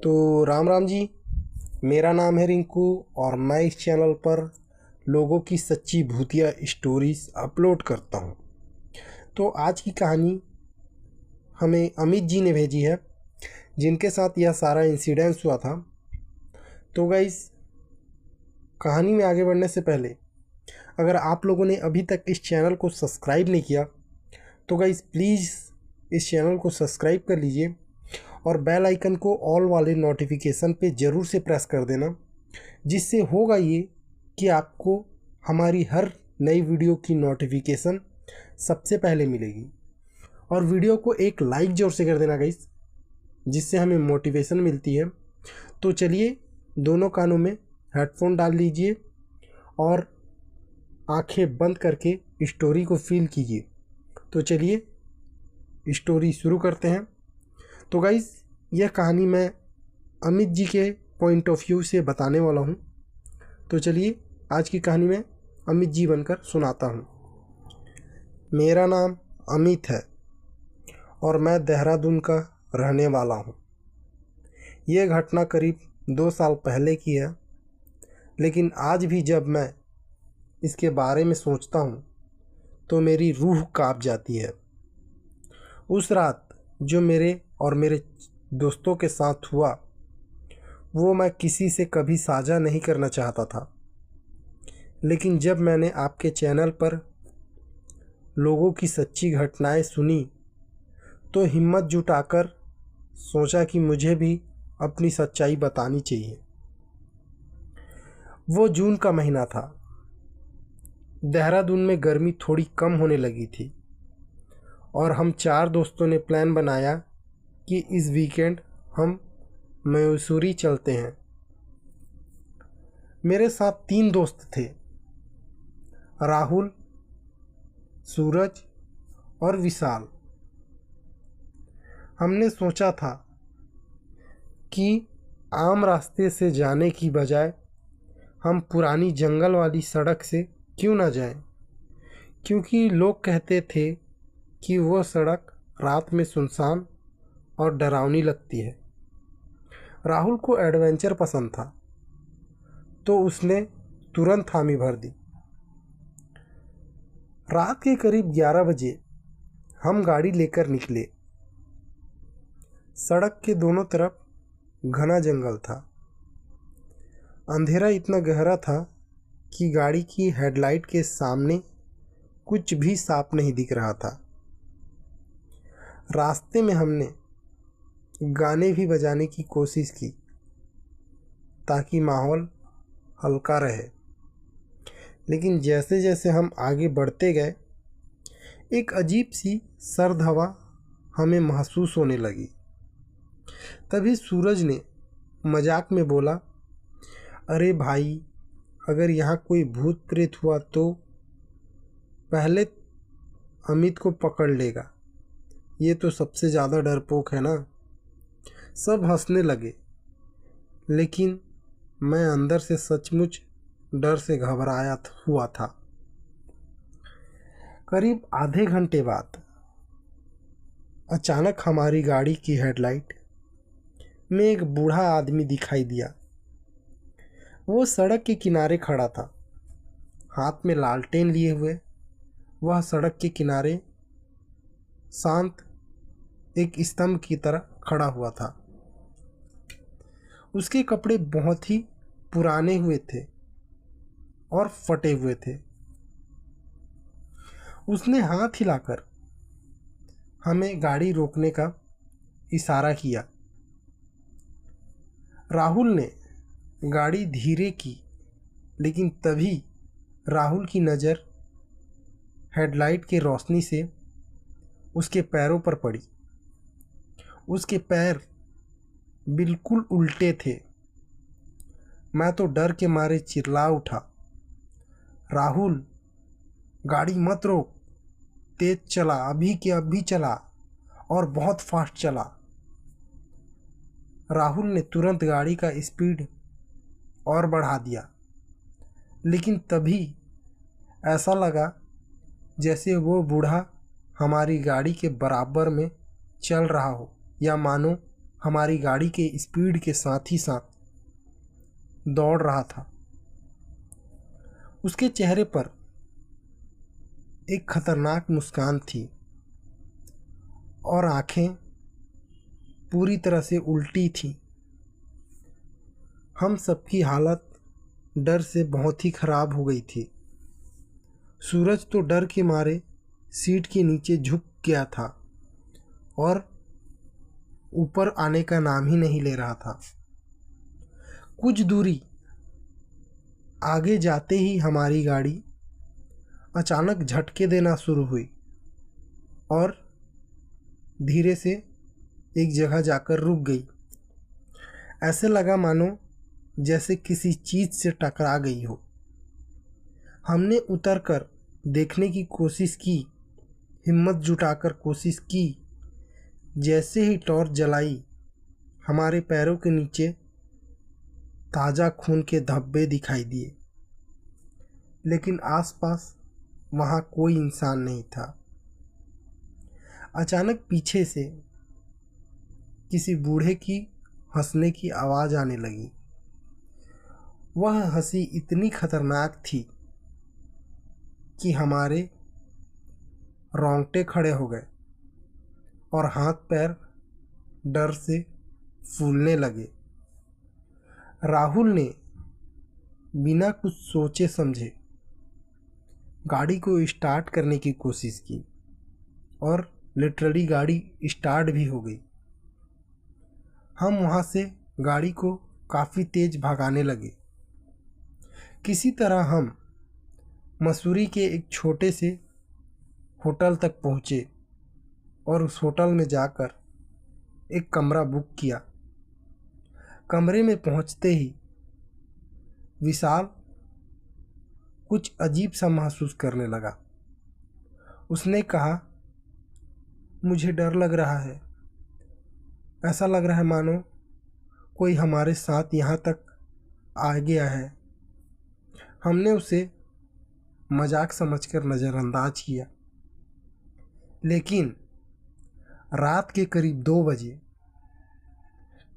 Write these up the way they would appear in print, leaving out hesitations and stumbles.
तो राम राम जी। मेरा नाम है रिंकू और मैं इस चैनल पर लोगों की सच्ची भूतिया स्टोरीज अपलोड करता हूँ। तो आज की कहानी हमें अमित जी ने भेजी है, जिनके साथ यह सारा इंसिडेंस हुआ था। तो गाइस, कहानी में आगे बढ़ने से पहले अगर आप लोगों ने अभी तक इस चैनल को सब्सक्राइब नहीं किया तो गाइस प्लीज़ इस चैनल को सब्सक्राइब कर लीजिए और बेल आइकन को ऑल वाले नोटिफिकेशन पे ज़रूर से प्रेस कर देना, जिससे होगा ये कि आपको हमारी हर नई वीडियो की नोटिफिकेशन सबसे पहले मिलेगी। और वीडियो को एक लाइक ज़रूर से कर देना गाइस, जिससे हमें मोटिवेशन मिलती है। तो चलिए, दोनों कानों में हेडफोन डाल लीजिए और आंखें बंद करके स्टोरी को फील कीजिए। तो चलिए स्टोरी शुरू करते हैं। तो गाइस, यह कहानी मैं अमित जी के पॉइंट ऑफ व्यू से बताने वाला हूँ। तो चलिए आज की कहानी में अमित जी बनकर सुनाता हूँ। मेरा नाम अमित है और मैं देहरादून का रहने वाला हूँ। ये घटना करीब 2 साल पहले की है, लेकिन आज भी जब मैं इसके बारे में सोचता हूँ तो मेरी रूह कांप जाती है। उस रात जो मेरे और मेरे दोस्तों के साथ हुआ वो मैं किसी से कभी साझा नहीं करना चाहता था, लेकिन जब मैंने आपके चैनल पर लोगों की सच्ची घटनाएं सुनी तो हिम्मत जुटाकर सोचा कि मुझे भी अपनी सच्चाई बतानी चाहिए। वो जून का महीना था। देहरादून में गर्मी थोड़ी कम होने लगी थी और हम 4 दोस्तों ने प्लान बनाया कि इस वीकेंड हम मसूरी चलते हैं। मेरे साथ 3 दोस्त थे, राहुल, सूरज और विशाल। हमने सोचा था कि आम रास्ते से जाने की बजाय हम पुरानी जंगल वाली सड़क से क्यों ना जाएं, क्योंकि लोग कहते थे कि वो सड़क रात में सुनसान और डरावनी लगती है। राहुल को एडवेंचर पसंद था तो उसने तुरंत हामी भर दी। रात के करीब 11 बजे हम गाड़ी लेकर निकले। सड़क के दोनों तरफ घना जंगल था। अंधेरा इतना गहरा था कि गाड़ी की हेडलाइट के सामने कुछ भी साफ नहीं दिख रहा था। रास्ते में हमने गाने भी बजाने की कोशिश की ताकि माहौल हल्का रहे, लेकिन जैसे जैसे हम आगे बढ़ते गए एक अजीब सी सर्द हवा हमें महसूस होने लगी। तभी सूरज ने मजाक में बोला, अरे भाई, अगर यहाँ कोई भूत प्रेत हुआ तो पहले अमित को पकड़ लेगा, ये तो सबसे ज़्यादा डरपोक है ना। सब हंसने लगे, लेकिन मैं अंदर से सचमुच डर से घबराया हुआ था। करीब आधे घंटे बाद अचानक हमारी गाड़ी की हेडलाइट में एक बूढ़ा आदमी दिखाई दिया। वो सड़क के किनारे खड़ा था, हाथ में लालटेन लिए हुए। वह सड़क के किनारे शांत एक स्तंभ की तरह खड़ा हुआ था। उसके कपड़े बहुत ही पुराने हुए थे और फटे हुए थे। उसने हाथ हिलाकर हमें गाड़ी रोकने का इशारा किया। राहुल ने गाड़ी धीरे की, लेकिन तभी राहुल की नज़र हेडलाइट की रोशनी से उसके पैरों पर पड़ी। उसके पैर बिल्कुल उल्टे थे। मैं तो डर के मारे चिल्ला उठा, राहुल, गाड़ी मत रोक, तेज चला, अभी के अभी चला और बहुत फास्ट चला। राहुल ने तुरंत गाड़ी का स्पीड और बढ़ा दिया, लेकिन तभी ऐसा लगा जैसे वो बूढ़ा हमारी गाड़ी के बराबर में चल रहा हो या मानो हमारी गाड़ी के स्पीड के साथ ही साथ दौड़ रहा था। उसके चेहरे पर एक खतरनाक मुस्कान थी और आंखें पूरी तरह से उल्टी थी। हम सबकी हालत डर से बहुत ही खराब हो गई थी। सूरज तो डर के मारे सीट के नीचे झुक गया था और ऊपर आने का नाम ही नहीं ले रहा था। कुछ दूरी आगे जाते ही हमारी गाड़ी अचानक झटके देना शुरू हुई और धीरे से एक जगह जाकर रुक गई। ऐसे लगा मानो जैसे किसी चीज़ से टकरा गई हो। हमने उतरकर देखने की कोशिश की, हिम्मत जुटाकर कोशिश की। जैसे ही टॉर्च जलाई, हमारे पैरों के नीचे ताज़ा खून के धब्बे दिखाई दिए, लेकिन आसपास वहाँ कोई इंसान नहीं था। अचानक पीछे से किसी बूढ़े की हंसने की आवाज़ आने लगी। वह हंसी इतनी खतरनाक थी कि हमारे रोंगटे खड़े हो गए और हाथ पैर डर से फूलने लगे। राहुल ने बिना कुछ सोचे समझे गाड़ी को स्टार्ट करने की कोशिश की और लिटरली गाड़ी स्टार्ट भी हो गई। हम वहाँ से गाड़ी को काफ़ी तेज़ भगाने लगे। किसी तरह हम मसूरी के एक छोटे से होटल तक पहुँचे और उस होटल में जाकर एक कमरा बुक किया। कमरे में पहुँचते ही विशाल कुछ अजीब सा महसूस करने लगा। उसने कहा, मुझे डर लग रहा है। ऐसा लग रहा है मानो कोई हमारे साथ यहाँ तक आ गया है। हमने उसे मजाक समझकर नज़रअंदाज किया, लेकिन रात के करीब 2 बजे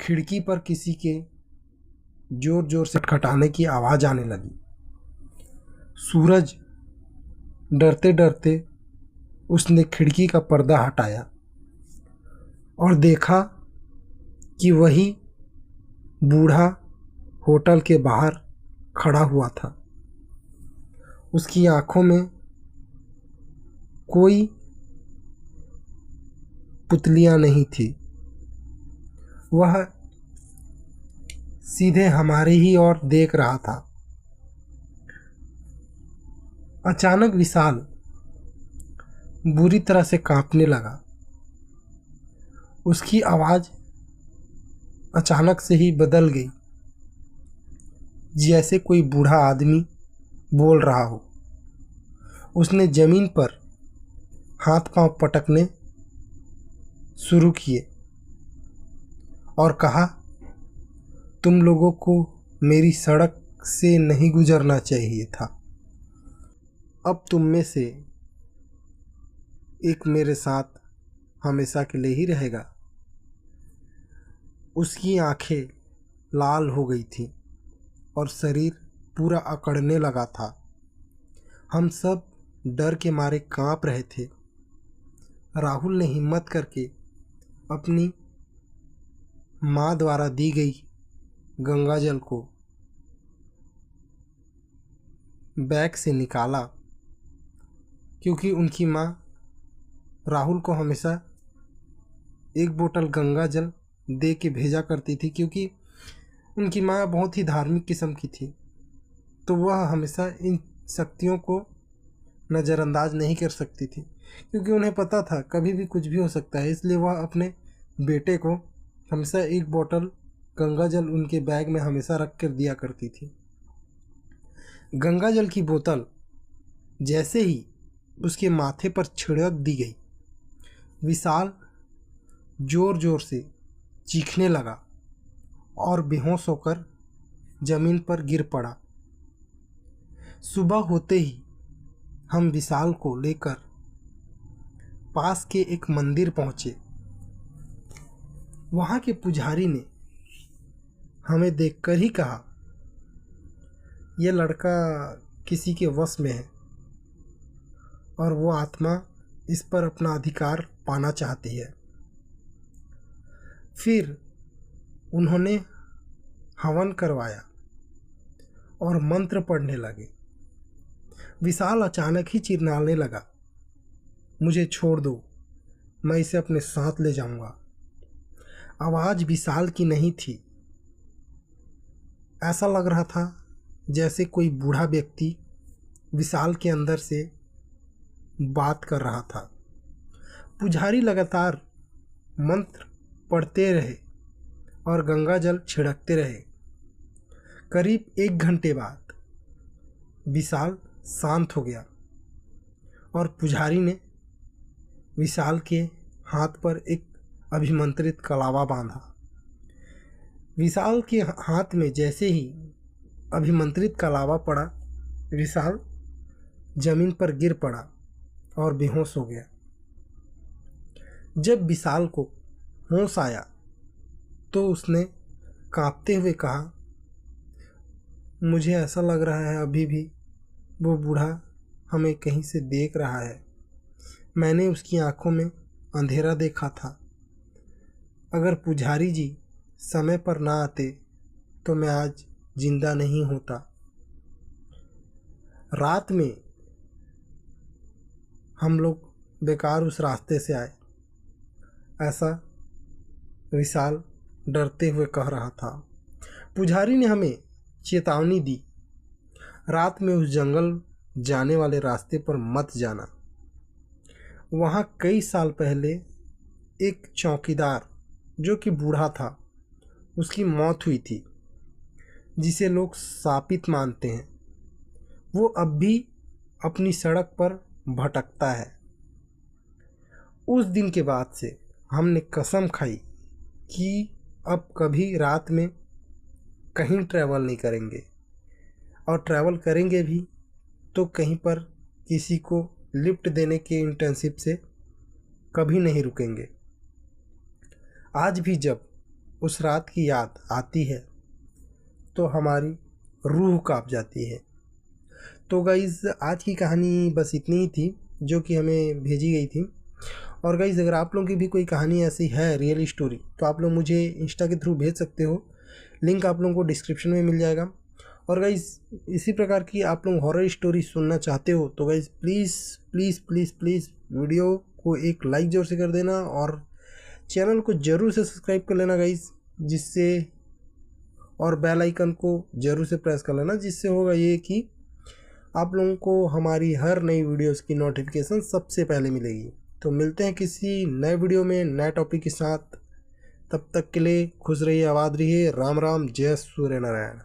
खिड़की पर किसी के ज़ोर ज़ोर से खटखटाने की आवाज़ आने लगी। सूरज डरते डरते उसने खिड़की का पर्दा हटाया और देखा कि वही बूढ़ा होटल के बाहर खड़ा हुआ था। उसकी आंखों में कोई पुतलियां नहीं थी। वह सीधे हमारी ही ओर देख रहा था। अचानक विशाल बुरी तरह से कांपने लगा। उसकी आवाज़ अचानक से ही बदल गई, जैसे कोई बूढ़ा आदमी बोल रहा हो। उसने ज़मीन पर हाथ पांव पटकने शुरू किए और कहा, तुम लोगों को मेरी सड़क से नहीं गुजरना चाहिए था। अब तुम में से एक मेरे साथ हमेशा के लिए ही रहेगा। उसकी आंखें लाल हो गई थी और शरीर पूरा अकड़ने लगा था। हम सब डर के मारे कांप रहे थे। राहुल ने हिम्मत करके अपनी माँ द्वारा दी गई गंगाजल को बैग से निकाला, क्योंकि उनकी माँ राहुल को हमेशा एक बोतल गंगाजल दे के भेजा करती थी, क्योंकि उनकी माँ बहुत ही धार्मिक किस्म की थी। तो वह हमेशा इन शक्तियों को नज़रअंदाज नहीं कर सकती थी, क्योंकि उन्हें पता था कभी भी कुछ भी हो सकता है। इसलिए वह अपने बेटे को हमेशा एक बोतल गंगाजल उनके बैग में हमेशा रख कर दिया करती थी। गंगाजल की बोतल जैसे ही उसके माथे पर छिड़क दी गई, विशाल ज़ोर ज़ोर से चीखने लगा और बेहोश होकर ज़मीन पर गिर पड़ा। सुबह होते ही हम विशाल को लेकर पास के एक मंदिर पहुँचे। वहाँ के पुजारी ने हमें देखकर ही कहा, यह लड़का किसी के वश में है और वो आत्मा इस पर अपना अधिकार पाना चाहती है। फिर उन्होंने हवन करवाया और मंत्र पढ़ने लगे। विशाल अचानक ही चिल्लाने लगा, मुझे छोड़ दो, मैं इसे अपने साथ ले जाऊंगा। आवाज़ विशाल की नहीं थी। ऐसा लग रहा था जैसे कोई बूढ़ा व्यक्ति विशाल के अंदर से बात कर रहा था। पुजारी लगातार मंत्र पढ़ते रहे और गंगा जल छिड़कते रहे। करीब 1 घंटे बाद विशाल शांत हो गया और पुजारी ने विशाल के हाथ पर एक अभिमंत्रित कलावा बांधा। विशाल के हाथ में जैसे ही अभिमंत्रित कलावा पड़ा, विशाल जमीन पर गिर पड़ा और बेहोश हो गया। जब विशाल को होश आया तो उसने कांपते हुए कहा, मुझे ऐसा लग रहा है अभी भी वो बूढ़ा हमें कहीं से देख रहा है। मैंने उसकी आंखों में अंधेरा देखा था। अगर पुजारी जी समय पर ना आते तो मैं आज जिंदा नहीं होता। रात में हम लोग बेकार उस रास्ते से आए, ऐसा विशाल डरते हुए कह रहा था। पुजारी ने हमें चेतावनी दी, रात में उस जंगल जाने वाले रास्ते पर मत जाना। वहाँ कई साल पहले एक चौकीदार जो कि बूढ़ा था, उसकी मौत हुई थी, जिसे लोग शापित मानते हैं। वो अब भी अपनी सड़क पर भटकता है। उस दिन के बाद से हमने कसम खाई कि अब कभी रात में कहीं ट्रैवल नहीं करेंगे, और ट्रैवल करेंगे भी तो कहीं पर किसी को लिफ्ट देने के इंटेंसिव से कभी नहीं रुकेंगे। आज भी जब उस रात की याद आती है तो हमारी रूह कांप जाती है। तो गाइज़, आज की कहानी बस इतनी ही थी जो कि हमें भेजी गई थी। और गाइज़, अगर आप लोगों की भी कोई कहानी ऐसी है, रियल स्टोरी, तो आप लोग मुझे इंस्टा के थ्रू भेज सकते हो। लिंक आप लोगों को डिस्क्रिप्शन में मिल जाएगा। और गाइज़, इसी प्रकार की आप लोग हॉरर स्टोरी सुनना चाहते हो तो guys please please please please video को एक लाइक ज़रूर से कर देना और चैनल को ज़रूर से सब्सक्राइब कर लेना गाइज़, जिससे, और बेल आइकन को ज़रूर से प्रेस कर लेना, जिससे होगा ये कि आप लोगों को हमारी हर नई वीडियोस की नोटिफिकेशन सबसे पहले मिलेगी। तो मिलते हैं किसी नए वीडियो में नए टॉपिक के साथ। तब तक के लिए खुश रहिए, आबाद रहिए। राम राम, जय सूर्य नारायण।